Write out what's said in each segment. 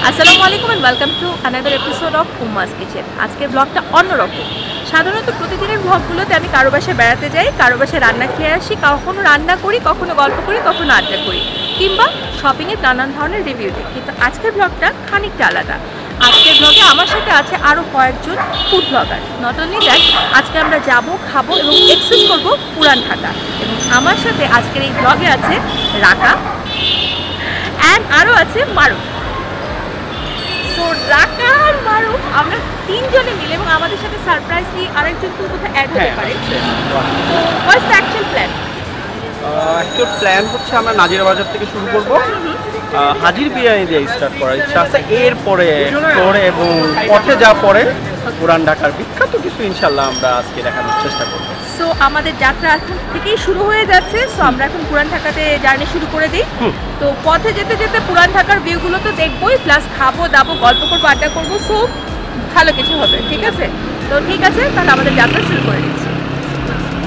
আসসালামু আলাইকুম and welcome to another episode of Umma's kitchen. আজকের ব্লগটা অন্যরকম। সাধারণত প্রতিদিনের ব্লগগুলোতে আমি কারো বাসায় বেড়াতে যাই, কারো বাসায় রান্না খেয়ে আসি, কখনো রান্না করি, কখনো গল্প করি, কখনো আড্ডা করি, কিংবা শপিংয়ের নানান ধরনের রিভিউ দিই। কিন্তু আজকের ব্লগটা খানিকটা আলাদা। আজকের ব্লগে আমার সাথে আছে আরও কয়েকজন food blogger. Not only that, আজকে আমরা যাব, খাবো এবং এক্সপ্লোর করবো পুরান ঢাকা। এবং আমার সাথে আজকের এই ব্লগে আছে রাকা অ্যান্ড আরও আছে মারুফ। সো রাকা আর মারুফ আমরা তিনজনে মিলে এবং আমাদের সাথে সারপ্রাইজলি আরেকজন তো কোথাও অ্যাড হতে পারে। তো what's the actual plan? Actual plan হচ্ছে আমরা নাজিরা বাজার থেকে শুরু করব, হাজির বিরিয়ানি দিয়ে স্টার্ট করার ইচ্ছা আছে। এরপরে এক্সপ্লোর এবং পথে যা পরে পুরান ঢাকার বিখ্যাত কিছু ইনশাল্লাহ আমরা আজকে দেখানোর চেষ্টা করব। সো আমাদের যাত্রা এখন থেকেই শুরু হয়ে যাচ্ছে। সো আমরা এখন পুরান ঢাকাতে জার্নি শুরু করে দিই। তো পথে যেতে যেতে পুরান ঢাকার ভিউগুলো তো দেখবোই, প্লাস খাবো দাবো, গল্প করবো, আড্ডা করবো। সো ভালো কিছু হবে, ঠিক আছে? তো ঠিক আছে, তাহলে আমাদের যাত্রা শুরু করে দিচ্ছি।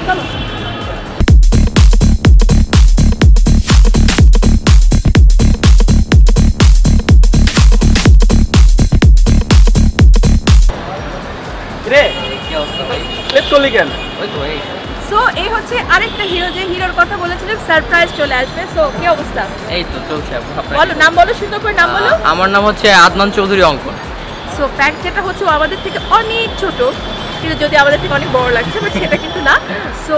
চলো। সো এই হচ্ছে আরেকটা হিরো, যে হিরোর কথা বলেছিলাম সারপ্রাইজ চলে আসবে। সো কি অবস্থা? এই তো চলছে। বলো, নাম বলো, সুন্দর করে নাম বলো। আমার নাম হচ্ছে আদনান চৌধুরী অঙ্কন। সো ফ্যাক্ট যেটা হচ্ছে ও আমাদের থেকে অনেক ছোট, কিন্তু যদি আমাদের থেকে অনেক বড় লাগছে, বাট সেটা কিন্তু না। সো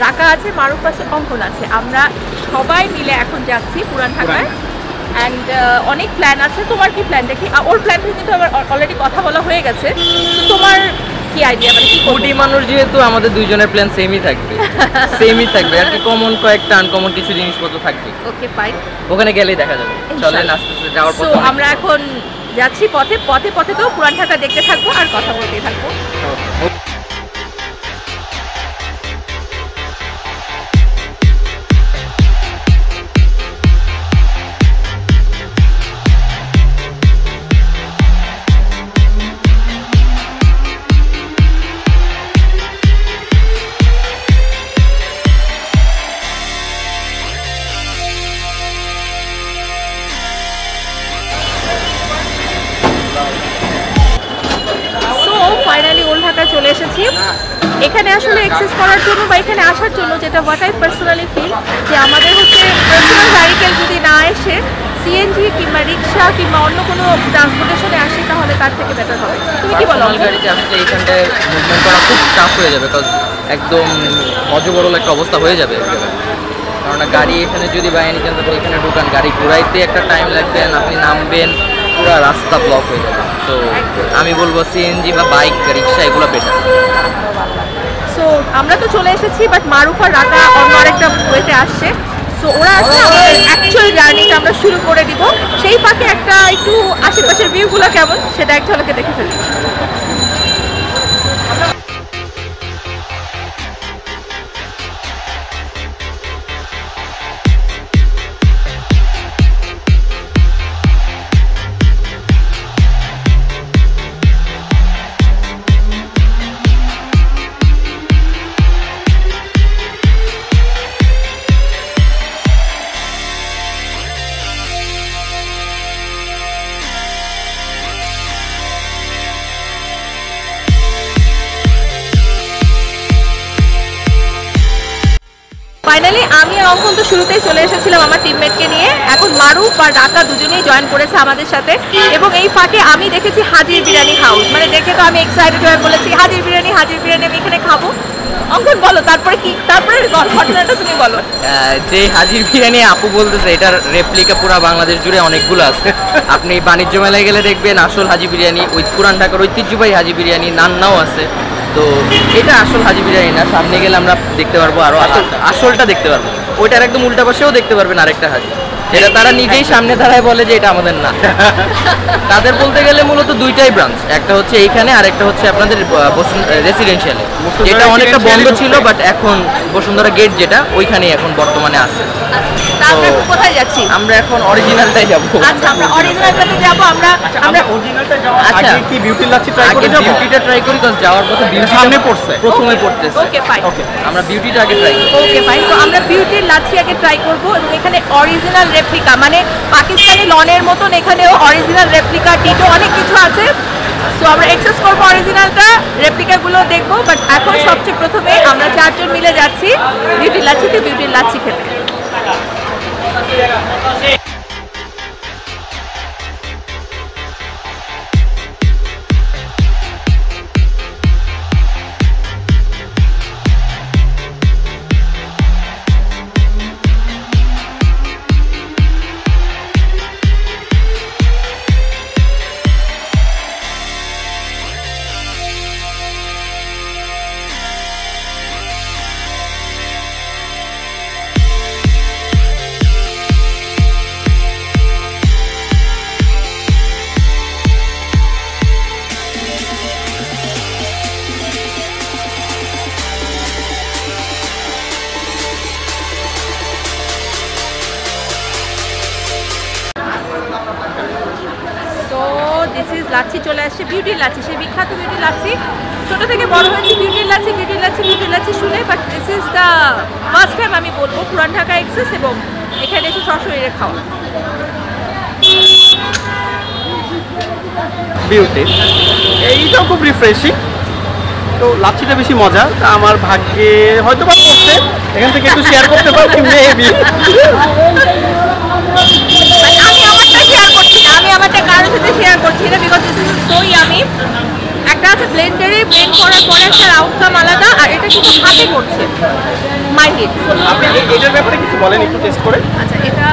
রাকা আছে, মারুফ আছে, অঙ্কন আছে। আমরা সবাই মিলে এখন যাচ্ছি পুরান ঢাকায় অ্যান্ড অনেক প্ল্যান আছে। তোমার কি প্ল্যান? দেখি ওর প্ল্যান কিন্তু আমার অলরেডি কথা বলা হয়ে গেছে। তো তোমার কি আইডিয়া, মানে কি কোটি মানুষ যেহেতু আমাদের দুইজনের প্ল্যান সেমই থাকবে আর কি, কমন কয়েকটা আনকমন কিছু জিনিসপত্র থাকবে। ওকে ফাইন, ওখানে গেলেই দেখা যাবে। চলে আস্তে আস্তে যাওয়ার পর আমরা এখন যাচ্ছি পথে পথে পথে তো পুরান ঢাকা দেখতে থাকবো আর কথা বলতে থাকবো। ফাইনালি ওল্ড ঢাকায় চলে এসেছি। এখানে আসলে এক্সেস করার জন্য বা এখানে আসার জন্য যেটা হোয়াট আই পার্সোনালি ফিল, যে আমাদের হচ্ছে পার্সোনাল ভেহিকেল যদি না এসে সিএনজি কিংবা রিক্সা কিংবা অন্য কোনো ট্রান্সপোর্টেশনে আসে তাহলে তার থেকে বেটার হবে। তুমি কি বলো? গাড়িতে আসলে এইখানটায় মুভমেন্ট করা খুব টাফ হয়ে যাবে, বিকজ একদম অজগরল একটা অবস্থা হয়ে যাবে। কারণ গাড়ি এখানে যদি বাই এনি চান্স এখানে ঢুকান, গাড়ি ঘুরাইতে একটা টাইম লাগবে, আপনি নামবেন পুরো রাস্তা ব্লক হয়ে যাবে। তো আমি বলবো সিএনজি বা বাইক রিক্সা এগুলো বেটার। সো আমরা তো চলে এসেছি, বাট মারুফ আর রাকা অন্য আরেকটা ওয়েতে আসছে। সো ওরা আসলে আমাদের অ্যাকচুয়াল জার্নিটা আমরা শুরু করে দিব। সেই ফাঁকে একটা একটু আশেপাশের ভিউগুলো কেমন সেটা এক ঝলকে দেখে ফেলি। ফাইনালি আমি আর অঙ্কন তো শুরুতেই চলে এসেছিলাম আমার টিমমেটকে নিয়ে। এখন মারুফ আর রাকা দুজনেই জয়েন করেছে আমাদের সাথে। এবং এই ফাঁকে আমি দেখেছি হাজির বিরিয়ানি হাউস, মানে দেখে তো আমি এক্সাইটেড হয়ে বলেছি হাজির বিরিয়ানি আমি এখানে খাবো। অঙ্কন বলো তারপরে কি, তারপরে ঘটনাটা তুমি বলো। যে হাজির বিরিয়ানি আপু বলতেছে, এটার রেপ্লিকা পুরো বাংলাদেশ জুড়ে অনেকগুলো আছে। আপনি বাণিজ্য মেলায় গেলে দেখবেন আসল হাজি বিরিয়ানি, ওই পুরান ঢাকার ঐতিহ্যবাহী হাজি বিরিয়ানি, নান্নাও আছে। তো এটা আসল হাজি বিরিয়ানি না, সামনে গেলে আমরা দেখতে পারবো, আরো আসলটা দেখতে পারবো। ওইটার একদম উল্টা পাশেও দেখতে পারবেন আরেকটা হাজি, যেটা তারা নিজেই সামনে দাঁড়ায় বলে যে এটা আমাদের না। তাদের বলতে গেলে মূলত দুইটাই ব্রাঞ্চ, একটা হচ্ছে এইখানে আর একটা হচ্ছে আপনাদের রেসিডেন্সিয়ালে, যেটা অনেকটা বন্ধ ছিল, বাট এখন বসুন্ধরা গেট যেটা ওইখানেই এখন বর্তমানে আছে। আমরা কোথায় যাচ্ছি? আমরা এখন অরিজিনালটাই যাব। আচ্ছা, আমরা অরিজিনালটাতে যাব। আমরা অরিজিনালটা যাওয়ার আগে কি বিউটি লাচ্ছি ট্রাই করে যাব? বিউটিটা ট্রাই করি, কারণ যাওয়ার পথে বিউটি সামনে পড়ছে, প্রথমে পড়তেছে। ওকে ফাইন, আমরা বিউটিটা আগে ট্রাই করি। Okay fine. তো আমরা বিউটির লাচ্ছি আগে ট্রাই করব এবং এখানে অরিজিনাল রেপ্লিকা, মানে পাকিস্তানি লনের মতন এখানেও অরিজিনাল রেপ্লিকা, টিটো অনেক কিছু আছে। সো আমরা এক্সেস করবো অরিজিনালটা, রেপ্লিকাগুলো দেখবো। বাট এখন সবচেয়ে প্রথমে আমরা 4 জন মিলে যাচ্ছি বিউটি লাচ্ছিতে বিউটির লাচ্ছি খেতে। দিস ইজ লাচ্ছি চলে আসছে, বিউটির লাচ্ছি, সেই বিখ্যাত বিউটির লাচ্ছি। ছোটো থেকে বড় হয়েছি বিউটির লাচ্ছি বিউটির লাচ্ছি বিউটির লাচ্ছি শুনে, but this is the first time আমি বলবো পুরান ঢাকা এক্সেস এবং এখানে এসে সশরীরে খাওয়া। বিউটি এইটাও খুব রিফ্রেশিং, তো লাচ্ছিটা বেশি মজা। তা আমার ভাগ্যে হয়তো বা পড়ছে, এখান থেকে একটু শেয়ার করতে পারছি মেবি। আমি আমারটা শেয়ার করছি না, আমি আমারটা কারোর সাথে শেয়ার করছি না, because this is so yummy. একটা আছে ব্লেন্ডারে ব্লেন্ড করার পরে একটা আউটকাম আলাদা, আর এটা কিন্তু হাতে করছে মাই হিট। আপনি এটার ব্যাপারে কিছু বলেন একটু টেস্ট করে। আচ্ছা, এটা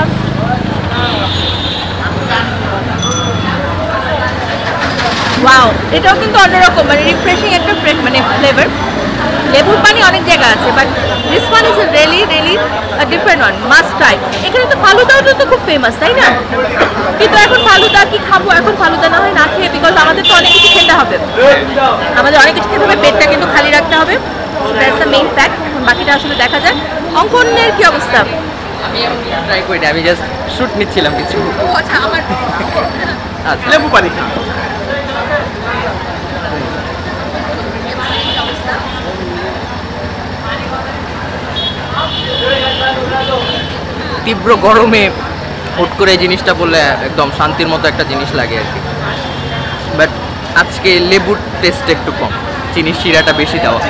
ওয়াও, এটাও কিন্তু অন্যরকম, মানে রিফ্রেশিং একটা মানে ফ্লেভার। লেবুর পানি অনেক জায়গা আছে, but this one is really really different one, must try. এখানে তো ফালুদাও তো খুব ফেমাস, তাই না? কিন্তু এখন ফালুদা কি খাবো, এখন ফালুদা না হয় না খেয়ে, বিকজ আমাদের তো অনেক কিছু খেতে হবে, আমাদের অনেক কিছু খেতে হবে, পেটটা কিন্তু খালি রাখতে হবে। That's the main fact. বাকিটা আসলে দেখা যায়। অঙ্কনের কি অবস্থা? আমি ট্রাই করি না, আমি জাস্ট শুট নিচ্ছিলাম কিছু। ও আচ্ছা, আমার আচ্ছা, লেবু পানি খা। তীব্র গরমে হুট করে এই জিনিসটা বললে একদম শান্তির মতো একটা জিনিস লাগে আর কি। বাট আজকে লেবুর টেস্ট একটু কম, চিনির শিরাটা বেশি দেওয়া,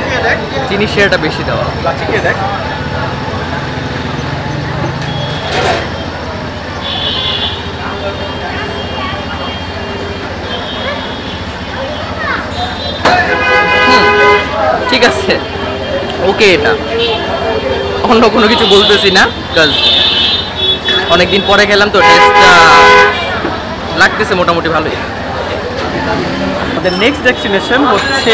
চিনির শিরাটা বেশি দেওয়া। লাচ্ছি খেয়ে দেখ। ঠিক আছে, ওকে, এটা অন্য কোনো কিছু বলতেছি না, বিকজ অনেকদিন পরে খেলাম তো, টেস্টটা লাগতেছে মোটামুটি ভালোই। আমাদের নেক্সট ডেস্টিনেশন হচ্ছে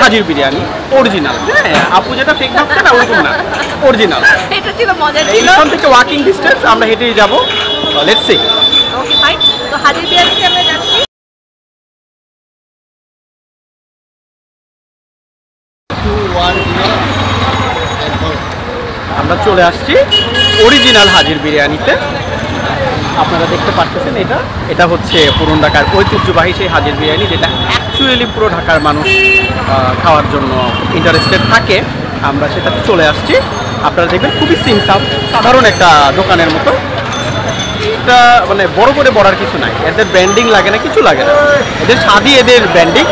হাজির বিরিয়ানি অরিজিনাল। হ্যাঁ, আপু যেটা ফেক ভাবছে না ওরকম না, অরিজিনাল। এটা ছিল মজা ছিল। এইখান থেকে ওয়াকিং ডিস্টেন্স, আমরা হেঁটেই যাবো। Let's see. ওকে ফাইন, তো হাজির বিরিয়ানিতে আমরা যাচ্ছি। আমরা চলে আসছি অরিজিনাল হাজির বিরিয়ানিতে। আপনারা দেখতে পাচ্ছেন এটা হচ্ছে পুরান ঢাকার ঐতিহ্যবাহী সেই হাজির বিরিয়ানি, যেটা অ্যাকচুয়ালি পুরো ঢাকার মানুষ খাওয়ার জন্য ইন্টারেস্টেড থাকে। আমরা সেটাতে চলে আসছি। আপনারা দেখবেন খুবই সিম্পল, সাধারণ একটা দোকানের মতো। এটা মানে বড় করে বলার কিছু নাই, এদের ব্র্যান্ডিং লাগে না, কিছু লাগে না, এদের স্বাদই এদের ব্র্যান্ডিং।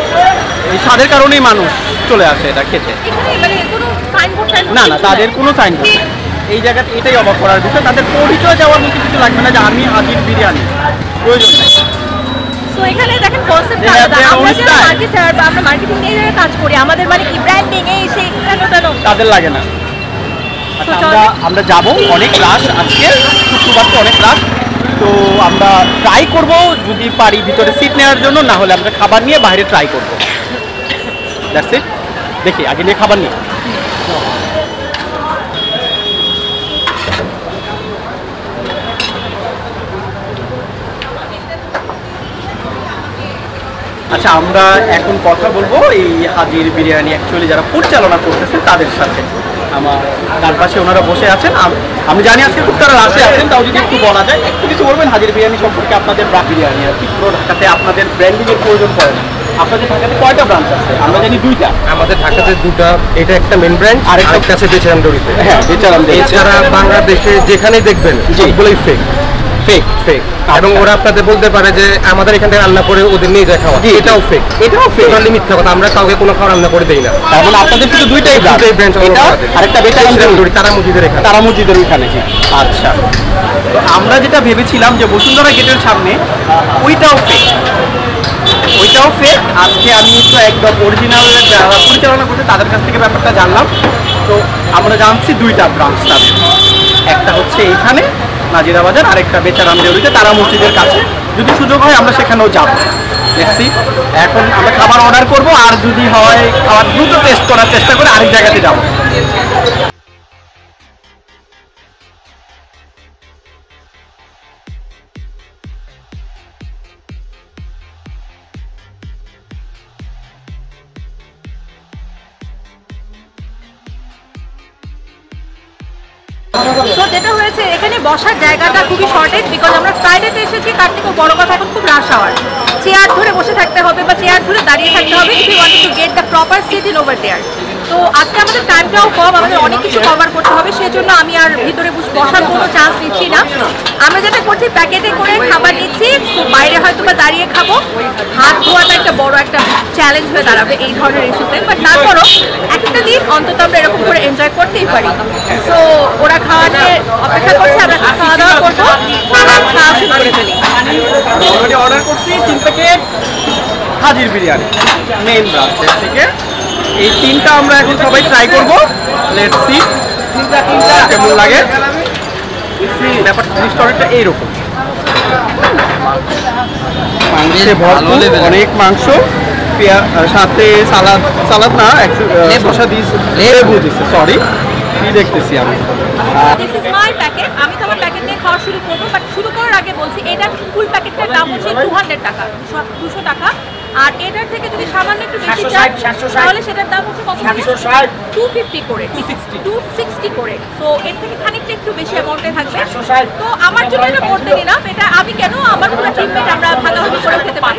এই স্বাদের কারণেই মানুষ চলে আসে এটা খেতে। এখানে মানে কোনো সাইনবোর্ড না না, তাদের কোনো সাইনবোর্ড নেই এই জায়গাতে, এটাই অবাক করার বিষয়। তাদের পরিচয় যাওয়ার মতো কিছু লাগবে না যে আমি হাজির বিরিয়ানি, প্রয়োজন নেই। সো এখানে দেখেন কনসেপ্ট They have আলাদা। their own আমরা যারা style. মার্কেটার বা আমরা মার্কেটিং নিয়ে যারা কাজ করি, আমাদের মানে কি ব্র্যান্ডিং এই সেই কেন তাদের লাগে না। আচ্ছা, আমরা যাব, অনেক রাশ আজকে, শুক্রবার তো অনেক রাশ। তো আমরা ট্রাই করব, যদি পারি ভিতরে সিট নেওয়ার জন্য, না হলে আমরা খাবার নিয়ে বাইরে ট্রাই করব। That's it. দেখি আগে নিয়ে খাবার নিয়ে। আচ্ছা, আমরা এখন কথা বলবো এই হাজির বিরিয়ানি অ্যাকচুয়ালি যারা পরিচালনা করতেছেন তাদের সাথে। আমার তার পাশে ওনারা বসে আছেন। আমি জানি আজকে খুব তারা রাশে আছেন, তাও যদি একটু বলা যায়, একটু কিছু বলবেন হাজির বিরিয়ানি সম্পর্কে। আপনাদের বিরিয়ানি আর কি পুরো ঢাকাতে আপনাদের ব্র্যান্ডিংয়ের প্রয়োজন পড়ে না। আপনাদের ঢাকাতে কয়টা ব্রাঞ্চ আছে? আমরা জানি 2টা। আমাদের ঢাকাতে 2টা, এটা একটা মেন ব্রাঞ্চ, আরেকটা আছে বেচারামদড়িতে। হ্যাঁ, বেচারাম। এছাড়া বাংলাদেশে যেখানে দেখবেন সবগুলোই ফেক। ফেক ফেক, এবং ওরা আপনাদের বলতে পারে যে আমাদের এখান থেকে রান্না করে ওদের নিয়ে যায় খাওয়া, এটাও ফেক, এটাও ফেক। টোটালি মিথ্যা কথা। আমরা কাউকে কোনো খাওয়া রান্না করে দেই না। তার মানে আপনাদের শুধু দুইটাই ব্রাঞ্চ, এটা আরেকটা বেচারাম তারা মসজিদের এখানে, তারা মসজিদের ওইখানে। আচ্ছা, তো আমরা যেটা ভেবেছিলাম যে বসুন্ধরা গেটের সামনে, ওইটাও ফেক, ওইটাও ফেক। আজকে আমি তো একদম অরিজিনাল যারা পরিচালনা করছে তাদের কাছ থেকে ব্যাপারটা জানলাম। তো আমরা জানছি দুইটা ব্রাঞ্চ তাদের, একটা হচ্ছে এইখানে নাজিরা বাজার, আরেকটা বেচারাম দেউরিতে তারা মসজিদের কাছে। যদি সুযোগ হয় আমরা সেখানেও যাব। দেখছি এখন আমরা খাবার অর্ডার করব, আর যদি হয় খাবার দ্রুত টেস্ট করার চেষ্টা করে আরেক জায়গাতে যাব। তো যেটা হয়েছে এখানে বসার জায়গাটা খুবই শর্টেজ, বিকজ আমরা ফ্রাইডেতে এসেছি। তার থেকেও বড় কথা এখন খুব রাশ আওয়ার, চেয়ার ধরে বসে থাকতে হবে বা চেয়ার ধরে দাঁড়িয়ে থাকতে হবে if you want to get the proper seat in over there. তো আজকে আমাদের টাইমটাও কম, আমাদের অনেক কিছু কভার করতে হবে, সেজন্য আমি আর ভিতরে বসার কোনো চান্স নিচ্ছি না। আমরা যেটা করছি প্যাকেটে করে খাবার নিচ্ছি, তো বাইরে হয়তো বা দাঁড়িয়ে খাবো। হাত ধোয়াটা একটা বড় একটা চ্যালেঞ্জ হয়ে দাঁড়াবে এই ধরনের ইস্যুতে, বাট তারপরও একটা দিন অন্তত আমরা এরকম করে এনজয় করতেই পারি। তো ওরা খাওয়া নিয়ে অপেক্ষা করছে, আমরা খাওয়া দাওয়া করবো, খাওয়া শুরু করে ফেলি। অলরেডি অর্ডার করছি 3 প্যাকেট হাজির বিরিয়ানি মেইন ব্রাঞ্চের থেকে। এই 3টা আমরা এখন সবাই ট্রাই করব। লেটস সি কেমন লাগে। ব্যাপারটা রেস্টুরেন্টটা এইরকম, মাংসে ভরপুর, অনেক মাংস, সাথে সালাদ, সালাদ না শসা দিয়েছে, লেবু দিচ্ছে, সরি কি দেখতেছি আমি। This is my packet. আমি তো আমার প্যাকেট নিয়ে খাওয়া শুরু করবো, বাট শুরু করার আগে বলছি এটার ফুল প্যাকেটটার দাম হচ্ছে 200 টাকা, 200 টাকা। আর এটার থেকে যদি সামান্য একটু বেশি চাই তাহলে সেটার দাম হচ্ছে কত? 250 করে, 260 করে। তো এর থেকে খানিকটা একটু বেশি অ্যামাউন্টে থাকবে। তো আমার জন্য এটা করতে নিলাম, এটা আমি কেন, আমার পুরো টিমমেট আমরা ভাগাভাগি করে খেতে পারি।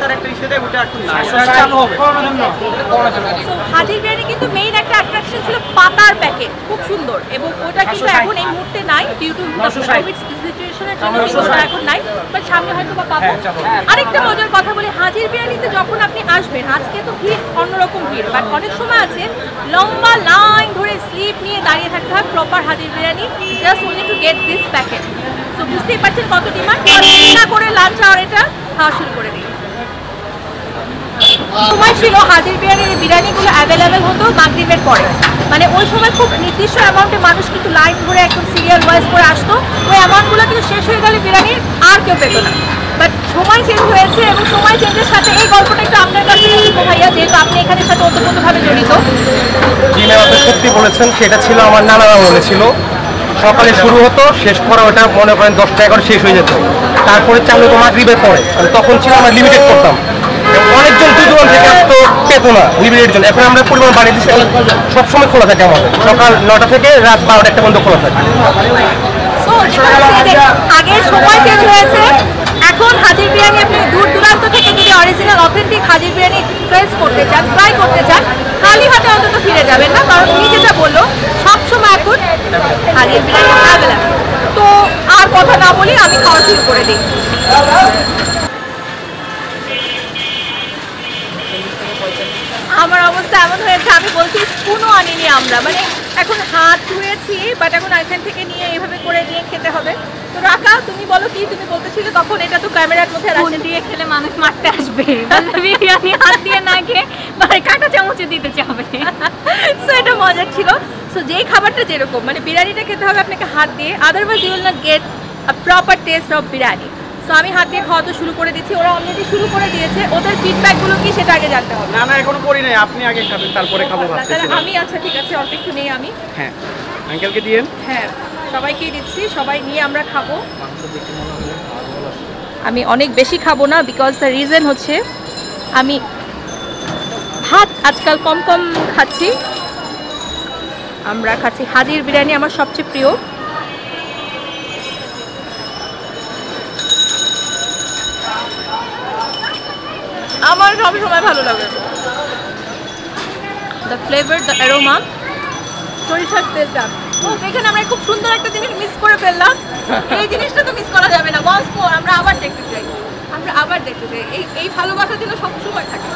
হাজির বিরিয়ানি কিন্তু মেইন একটা অ্যাট্রাকশন ছিল পাতার প্যাকেট, খুব সুন্দর, এবং ওটা কিন্তু এখন এই মুহূর্তে নাই ডিউ টু কোভিড সিচুয়েশনের জন্য ওটা এখন নাই, বাট সামনে হয়তো বা পাবো। আরেকটা মজার কথা বলি, হাজির বিরিয়ানিতে যখন আপনি আসবেন, আজকে তো ভিড় অন্যরকম ভিড়, বাট অনেক সময় আছে লম্বা লাইন ধরে স্লিপ নিয়ে দাঁড়িয়ে থাকতে হয় প্রপার হাজির biryani, just only to get this packet. So বুঝতেই পারছেন কত ডিমান্ড। না করে লাঞ্চ আর এটা খাওয়া শুরু করে দিই। সময় ছিল হাজির বিরিয়ানির বিরিয়ানিগুলো অ্যাভেলেবেল হতো মাগরিবের পরে, মানে ওই সময় খুব নির্দিষ্ট অ্যামাউন্টে মানুষ কিন্তু লাইন ধরে একদম সিরিয়াল ওয়াইজ করে আসতো। ওই অ্যামাউন্টগুলো কিন্তু শেষ হয়ে গেলে বিরিয়ানির আর কেউ পেতো না। বাট সময় চেঞ্জ হয়েছে, এবং সময় চেঞ্জের সাথে এই গল্পটা একটু আপনার কাছে ভাইয়া, যেহেতু আপনি এখানের সাথে ওতপ্রোতভাবে জড়িত। জি ম্যাম, আপনি সত্যি বলেছেন, সেটা ছিল আমার নানার আমলে ছিল। সকালে শুরু হতো, শেষ করা ওটা মনে করেন 10টা-11 শেষ হয়ে যেত। তারপরে চালু তো মাগরিবের পরে, তখন ছিল আমরা লিমিটেড করতাম, অনেকজন দূর থেকে আসতো, পেতো না লিমিটেড জন্য। এখন আমরা পরিমাণ বাড়িয়ে দিচ্ছি, সবসময় খোলা থাকে আমাদের, সকাল 9টা থেকে রাত 12টা একটা পর্যন্ত খোলা থাকে। আগের সময় চেঞ্জ হয়েছে, এখন হাজির বিরিয়ানি আপনি দূর দূরান্ত থেকে যদি অরিজিনাল অথেন্টিক হাজির বিরিয়ানি টেস্ট করতে চান, ট্রাই করতে চান, খালি হাতে অন্তত ফিরে যাবেন না, কারণ উনি যেটা বললো সবসময় এখন হাজির বিরিয়ানি অ্যাভেলেবেল। তো আর কথা না বলি আমি খাওয়া শুরু করে দিই। আমার অবস্থা এমন হয়েছে, আমি বলছি স্পুনও আনিনি আমরা, মানে এখন হাত ধুয়েছি, বাট এখন এখান থেকে নিয়ে এইভাবে করে নিয়ে খেতে হবে। তো রাকা, তুমি বলো কি তুমি বলতেছিলে তখন? এটা তো ক্যামেরার মধ্যে রান্না দিয়ে খেলে মানুষ মারতে আসবে, বিরিয়ানি হাত দিয়ে না খেয়ে মানে কাঁটা চামচে দিতে চাবে। সো এটা মজার ছিল। সো যেই খাবারটা যেরকম, মানে বিরিয়ানিটা খেতে হবে আপনাকে হাত দিয়ে, otherwise you will not get a proper taste of biryani. So আমি হাত দিয়ে খাওয়া তো শুরু করে দিচ্ছি, ওরা অলরেডি শুরু করে দিয়েছে। ওদের ফিডব্যাকগুলো কি সেটা আগে জানতে হবে। না না, এখনো করি নাই, আপনি আগে খাবেন তারপরে খাবো ভাবতেছি। আমি আচ্ছা ঠিক আছে, অল্প একটু নেই আমি। হ্যাঁ, আঙ্কেলকে দিয়েন। হ্যাঁ, সবাইকেই দিচ্ছি, সবাই নিয়ে আমরা খাবো। আমি অনেক বেশি খাবো না, বিকজ দ্য রিজন হচ্ছে আমি ভাত আজকাল কম কম খাচ্ছি। আমরা খাচ্ছি হাজির বিরিয়ানি, আমার সবচেয়ে প্রিয়। আমার সব সময় ভালো লাগে দ্য ফ্লেভার, দ্য অ্যারোমা, সরিষার তেলটা এখানে আমরা খুব সুন্দর একটা জিনিস মিস করে ফেললাম। এই জিনিসটা তো মিস করা যাবে না। বস আমরা আবার দেখতে চাই, আমরা আবার দেখতে চাই। এই ভালোবাসার জন্য সবসময় থাকে।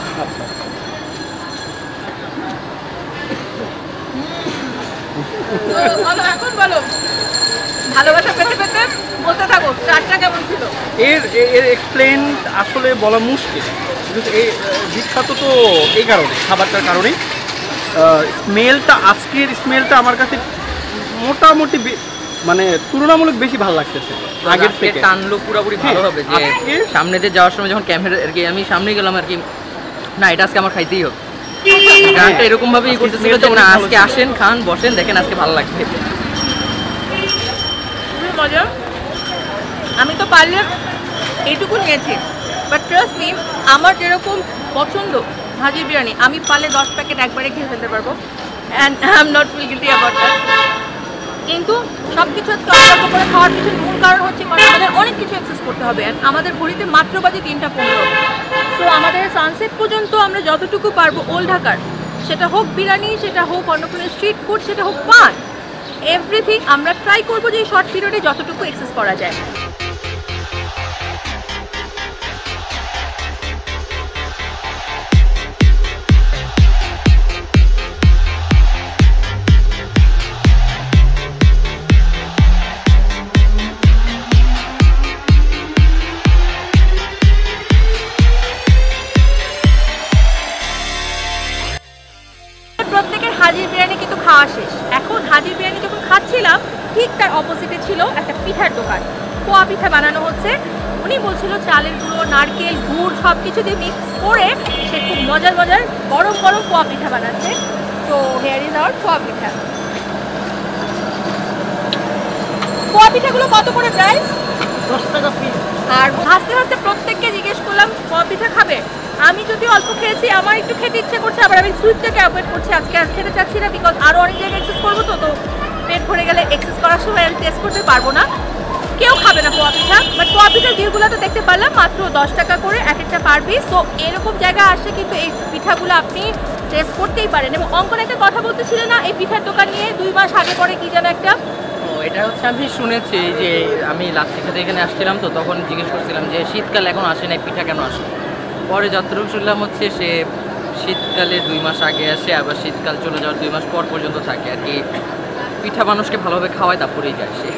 বলো এখন বলো, ভালোবাসা পেতে পেতে বলতে থাকো চারটা কেমন ছিল। এর এক্সপ্লেন আসলে বলা মুশকিল, কিন্তু এই বিখ্যাত তো এই কারণে, খাবারটার কারণেই। স্মেলটা, আজকের স্মেলটা আমার কাছে মোটামুটি মানে তুলনামূলক বেশি ভালো লাগতেছে আগের থেকে। টানলো পুরোপুরি ভালো হবে যে সামনে দিয়ে যাওয়ার সময় যখন ক্যামেরা আর কি আমি সামনে গেলাম আর কি, না এটা আজকে আমার খাইতেই হবে। গানটা এরকম ভাবেই করতেছিল যে না আজকে আসেন খান বসেন দেখেন আজকে ভালো লাগছে। মজা। আমি তো পারলে এইটুকু নিয়েছি, বাট ট্রাস্ট মি আমার যেরকম পছন্দ হাজির বিরিয়ানি, আমি পারলে 10 প্যাকেট একবারে খেয়ে ফেলতে পারবো, and I am not feel guilty about that. কিন্তু সব কিছু অল্প করে খাওয়ার পিছনে মূল কারণ হচ্ছে মানে আমাদের অনেক কিছু অ্যাক্সেস করতে হবে। আমাদের ঘড়িতে মাত্র বাজে 3:15। সো আমাদের সানসেট পর্যন্ত আমরা যতটুকু পারবো ওল্ড ঢাকার, সেটা হোক বিরিয়ানি, সেটা হোক অন্য কোনো স্ট্রিট ফুড, সেটা হোক পান, এভরিথিং আমরা ট্রাই করবো যে এই শর্ট পিরিয়ডে যতটুকু অ্যাক্সেস করা যায়। প্রত্যেকের হাজির বিরিয়ানি কিন্তু খাওয়া শেষ। এখন হাজির বিরিয়ানি যখন খাচ্ছিলাম ঠিক তার অপোজিটে ছিল একটা পিঠার দোকান, পোয়া পিঠা বানানো হচ্ছে। উনি বলছিল চালের গুঁড়ো, নারকেল, গুড় সব কিছু দিয়ে মিক্স করে সে খুব মজার মজার গরম গরম পোয়া পিঠা বানাচ্ছে। তো হেয়ার ইজ আওয়ার পোয়া পিঠা। পোয়া পিঠাগুলো কত করে প্রাইস? 10 টাকা পিস। আর হাসতে হাসতে প্রত্যেককে জিজ্ঞেস করলাম পোয়া পিঠা খাবে। আমি যদি অল্প খেয়েছি, আমার একটু খেতে ইচ্ছে করছে, আবার আমি সুইটটাকে অ্যাভয়েড করছি, আজকে আর খেতে চাচ্ছি না, বিকজ আরও অনেক জায়গায় এক্সেস করবো। তো পেট ভরে গেলে এক্সেস করার সময় আমি টেস্ট করতে পারবো না। কেউ খাবে না পোয়া পিঠা, বাট পোয়া পিঠার ভিউগুলো তো দেখতে পারলাম, মাত্র 10 টাকা করে এক একটা পার পিস। তো এরকম জায়গায় আসলে কিন্তু এই পিঠাগুলো আপনি টেস্ট করতেই পারেন। এবং অঙ্কন একটা কথা বলতেছিল না এই পিঠার দোকান নিয়ে, 2 মাস আগে পরে কি যেন একটা, এটা হচ্ছে আমি শুনেছি যে আমি লাচ্ছি খেতে এখানে আসছিলাম, তো তখন জিজ্ঞেস করছিলাম যে শীতকাল এখন আসে না, পিঠা কেন আসে। পরে যতটুকু শুনলাম হচ্ছে সে শীতকালে 2 মাস আগে আসে, আবার শীতকাল চলে যাওয়ার 2 মাস পর পর্যন্ত থাকে আর কি। পিঠা মানুষকে ভালোভাবে খাওয়ায় তারপরেই যায় সে,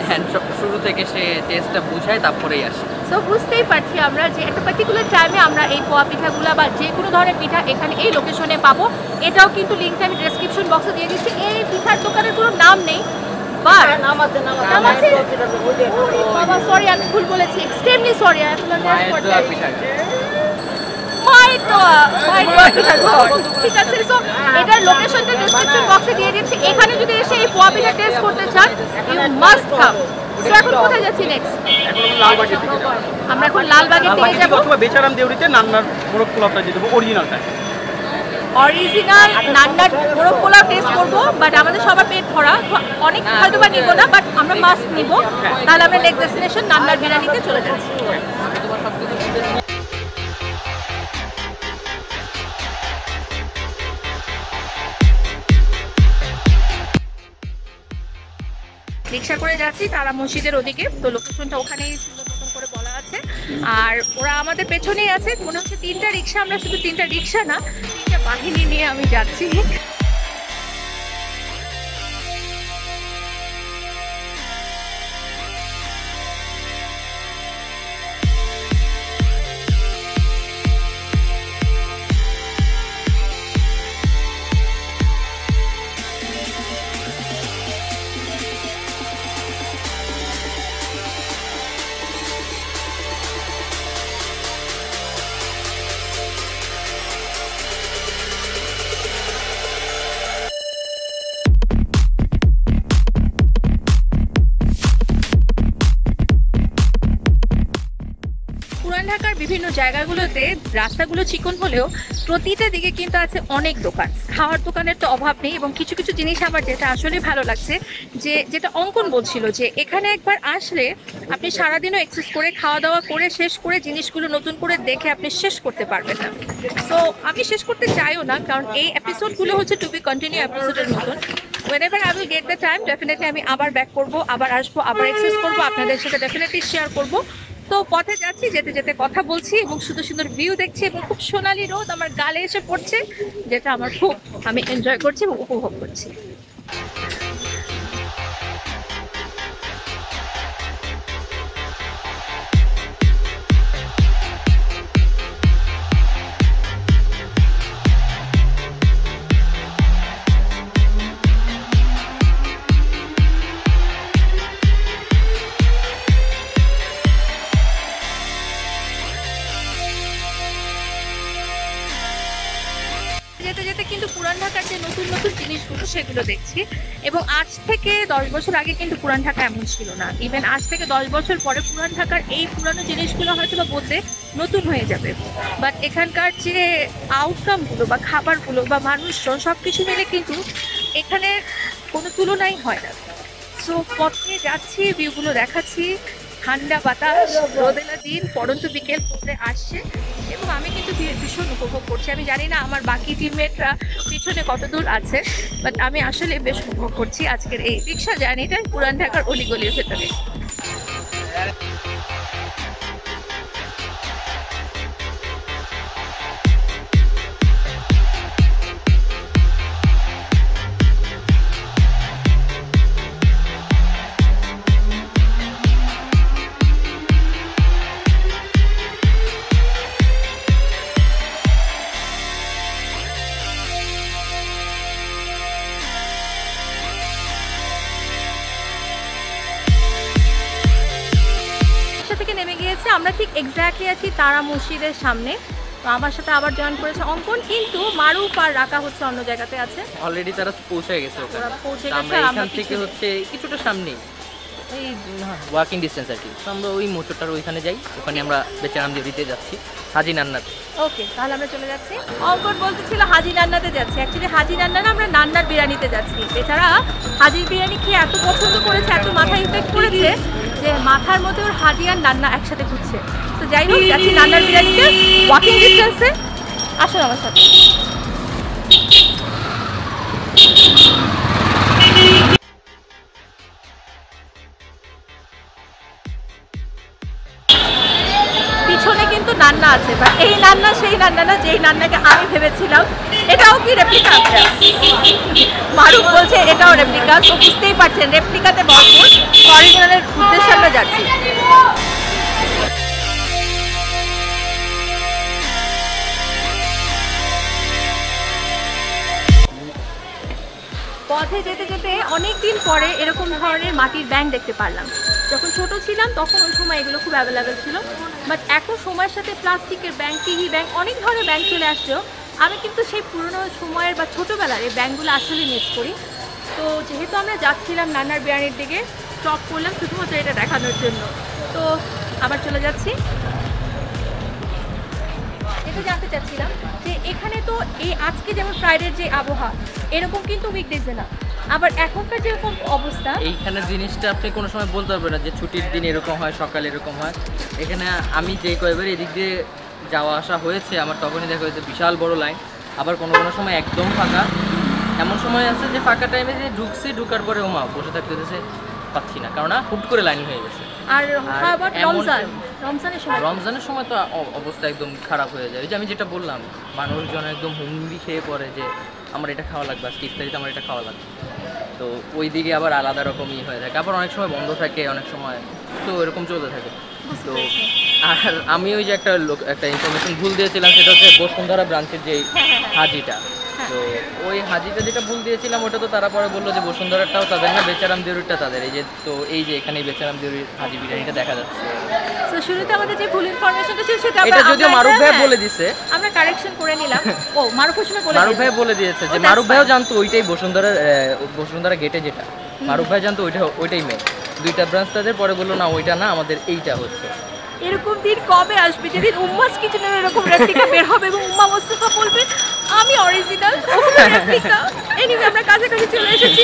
হ্যাঁ শুরু থেকে সে টেস্টটা বুঝায় তারপরেই আসে। সো বুঝতেই পারছি আমরা যে একটা পার্টিকুলার টাইমে আমরা এই পোয়া পিঠাগুলো বা যে কোনো ধরনের পিঠা এখানে এই লোকেশনে পাবো। এটাও কিন্তু লিঙ্কটা আমি ডেসক্রিপশন বক্সে দিয়ে দিচ্ছি। এই পিঠার দোকানের কোনো নাম নেই, বাট নাম আছে। বাবা সরি, আমি ভুল বলেছি, এক্সট্রিমলি সরি। ঠিক আছে, সো এটার লোকেশনটা ডেসক্রিপশন বক্সে দিয়ে দিচ্ছি। এখানে যদি এসে এই পোয়া পিঠা টেস্ট করতে চান, ইউ মাস্ট কাম। সো এখন কোথায় যাচ্ছি নেক্সট? আমরা এখন লালবাগের দিকে যাব, অথবা বেচারাম দেউরিতে নান্নার মোরগ পোলাওটা দিয়ে দেবো, অরিজিনালটা। অরিজিনাল নান্নার মোরগ পোলাও টেস্ট করবো, বাট আমাদের সবার পেট ভরা, অনেক হয়তো বা নিবো না, বাট আমরা মাস্ট নিবো। তাহলে আমরা নেক্সট ডেস্টিনেশন নান্নার বিরিয়ানিতে চলে যাচ্ছি। রিক্সা করে যাচ্ছি তারা মসজিদের ওদিকে, তো লোকেশনটা ওখানেই সুন্দর মতন করে বলা আছে। আর ওরা আমাদের পেছনেই আছে, মনে হচ্ছে 3টা রিক্সা, আমরা শুধু 3টা রিক্সা না 3টা বাহিনী নিয়ে আমি যাচ্ছি। ঢাকার বিভিন্ন জায়গাগুলোতে রাস্তাগুলো চিকন হলেও প্রতিটা দিকে কিন্তু আছে অনেক দোকান। খাওয়ার দোকানের তো অভাব নেই, এবং কিছু কিছু জিনিস আমার যেটা আসলে ভালো লাগছে, যেটা অঙ্কন বলছিল যে এখানে একবার আসলে আপনি সারাদিনও এক্সেস করে খাওয়া দাওয়া করে শেষ করে জিনিসগুলো নতুন করে দেখে আপনি শেষ করতে পারবেন না। সো আমি শেষ করতে চাইও না, কারণ এই এপিসোডগুলো হচ্ছে টু বি কন্টিনিউ এপিসোডের মতন। whenever I will get the time definitely আমি আবার ব্যাক করব, আবার আসবো, আবার এক্সেস করব, আপনাদের সাথে ডেফিনেটলি শেয়ার করব। তো পথে যাচ্ছি, যেতে যেতে কথা বলছি এবং সুন্দর সুন্দর ভিউ দেখছি এবং খুব সোনালি রোদ আমার গালে এসে পড়ছে, যেটা আমার খুব আমি এনজয় করছি এবং উপভোগ করছি। যেতে যেতে কিন্তু পুরান ঢাকার যে নতুন নতুন জিনিসগুলো সেগুলো দেখছি এবং আজ থেকে 10 বছর আগে কিন্তু পুরান ঢাকা এমন ছিল না। ইভেন আজ থেকে 10 বছর পরে পুরান ঢাকার এই পুরানো জিনিসগুলো হয়তো বা বলতে নতুন হয়ে যাবে, বাট এখানকার যে আউটকামগুলো বা খাবারগুলো বা মানুষজন সব কিছু মিলে কিন্তু এখানে কোনো তুলনাই হয় না। সো পথে যাচ্ছি, ভিউগুলো দেখাচ্ছি, ঠান্ডা বাতাস, রোদেলা দিন, পড়ন্ত বিকেল পড়তে আসছে এবং আমি কিন্তু ভীষণ উপভোগ করছি। আমি জানি না আমার বাকি টিমমেটরা পিছনে কত দূর আছে, বাট আমি আসলে বেশ উপভোগ করছি আজকের এই রিক্সা জার্নিটা পুরান ঢাকার অলিগলির ভেতরে। থেকে নেমে গিয়েছে, আমরা ঠিক এক্স্যাক্টলি আছি তারা মসজিদের সামনে। তো আমার সাথে আবার জয়েন করেছে অঙ্কন, কিন্তু মারুফ আর রাকা হচ্ছে অন্য জায়গাতে আছে। অলরেডি তারা পৌঁছে গেছে ওখানে। ওরা পৌঁছে তো গেছে, আমরা আমরা এখান থেকে হচ্ছে কিছুটা সামনেই, এই ওয়াকিং ডিস্টেন্স আর কি। তো আমরা ওই মোচরটার ওইখানে যাই, ওখানে আমরা বেচারাম দিতে যাচ্ছি হাজি নান্নাতে। ওকে, তাহলে আমরা চলে যাচ্ছি। অঙ্কন বলতেছিল হাজি নান্নাতে যাচ্ছি, অ্যাকচুয়ালি হাজি নান্না না, আমরা নান্নার বিরিয়ানিতে যাচ্ছি। এছাড়া হাজির বিরিয়ানি খেয়ে এত পছন্দ করেছে, এত মাথায় ইফেক্ট করেছে যে মাথার মধ্যে ওর হাজি আর নান্না একসাথে ঘুরছে। তো যাই হোক, যাচ্ছি নান্নার বিরিয়ানিতে ওয়াকিং ডিস্টেন্সে। আসুন আমার সাথে। পিছনে কিন্তু নান্না আছে, বাট এই নান্না সেই নান্না না যেই নান্নাকে আমি ভেবেছিলাম। এটাও কি রেপ্লিকা? মারুফ বলছে এটাও রেপ্লিকা। তো বুঝতেই পারছেন রেপ্লিকাতে ভরপুর, অরিজিনালের উদ্দেশ্যে আমরা যাচ্ছি। পথে যেতে যেতে অনেকদিন পরে এরকম ধরনের মাটির ব্যাংক দেখতে পারলাম। যখন ছোট ছিলাম তখন ওই সময় এগুলো খুব অ্যাভেলেবেল ছিল, বাট এখন সময়ের সাথে প্লাস্টিকের ব্যাংক, টিভি ব্যাংক, অনেক ধরনের ব্যাংক চলে আসছেও। আমি কিন্তু সেই পুরনো সময়ের বা ছোটোবেলার এই ব্যাংকগুলো আসলে মিস করি। তো যেহেতু আমরা যাচ্ছিলাম নান্নার বিরিয়ানির দিকে, স্টপ করলাম শুধুমাত্র এটা দেখানোর জন্য। তো আবার চলে যাচ্ছি। এটা জানতে চাচ্ছিলাম যে এখানে তো এই আজকে যেমন ফ্রাইডের যে আবহাওয়া, এরকম কিন্তু উইকডেজে না, আবার এখনকার যেরকম অবস্থা, এইখানের জিনিসটা আপনি কোনো সময় বলতে পারবেন না যে ছুটির দিন এরকম হয়, সকালে এরকম হয়। এখানে আমি যেই কয়েকবার এদিক দিয়ে যাওয়া আসা হয়েছে আমার, তখনই দেখা হয়েছে বিশাল বড় লাইন। আবার কোনো কোনো সময় একদম ফাঁকা, এমন সময় আছে যে ফাঁকা টাইমে যে ঢুকছি, ঢুকার পরে ওমা বসে থাকতে হতেছে, পাচ্ছি না, কারণ হুট করে লাইন হয়ে গেছে। আর আবার রমজানের সময় তো অবস্থা একদম খারাপ হয়ে যায়। ওই যে আমি যেটা বললাম, মানুষজন একদম হুমড়ি খেয়ে পড়ে যে আমার এটা খাওয়া লাগবে, আজকে ইফতারিতে আমার এটা খাওয়া লাগবে। তো ওই দিকে আবার আলাদা রকমই হয়ে থাকে, আবার অনেক সময় বন্ধ থাকে, অনেক সময় তো এরকম চলতে থাকে। তো আর আমি ওই যে একটা ইনফরমেশন ভুল দিয়েছিলাম, সেটা হচ্ছে বসুন্ধরা ব্রাঞ্চের যে হাজিটা। তো ওই হাজিটা যেটা ভুল দিয়েছিলাম, ওটা তো তারা পরে বললো যে বসুন্ধরাটাও তাদের না, বেচারাম দেউরিটা তাদের। এই যে তো এই যে এখানে বেচারাম দেউরির হাজি বিরিয়ানিটা দেখা যাচ্ছে। তো শুরুতে আমাদের যে ভুল ইনফরমেশনটা ছিল সেটা এটা যদিও মারুফ ভাই বলে দিয়েছে, আমরা কারেকশন করে নিলাম। ও মারুফ ভাই বলে দিয়েছে যে মারুফ ভাইও জানতো ওইটাই বসুন্ধরা গেটে যেটা, মারুফ ভাই জানতো ওইটাই মেন। দুইটা ব্রাঞ্চ তাদের, পরে বললো না ওইটা না, আমাদের এইটা হচ্ছে। এরকম দিন কবে আসবে যেদিন উম্মাস কিচেনের এরকম রেপ্লিকা বের হবে এবং উম্মা মোস্তফা বলবে আমি অরিজিনাল, ওগুলো রেপ্লিকা। এনিওয়ে আমরা কাছাকাছি চলে এসেছি,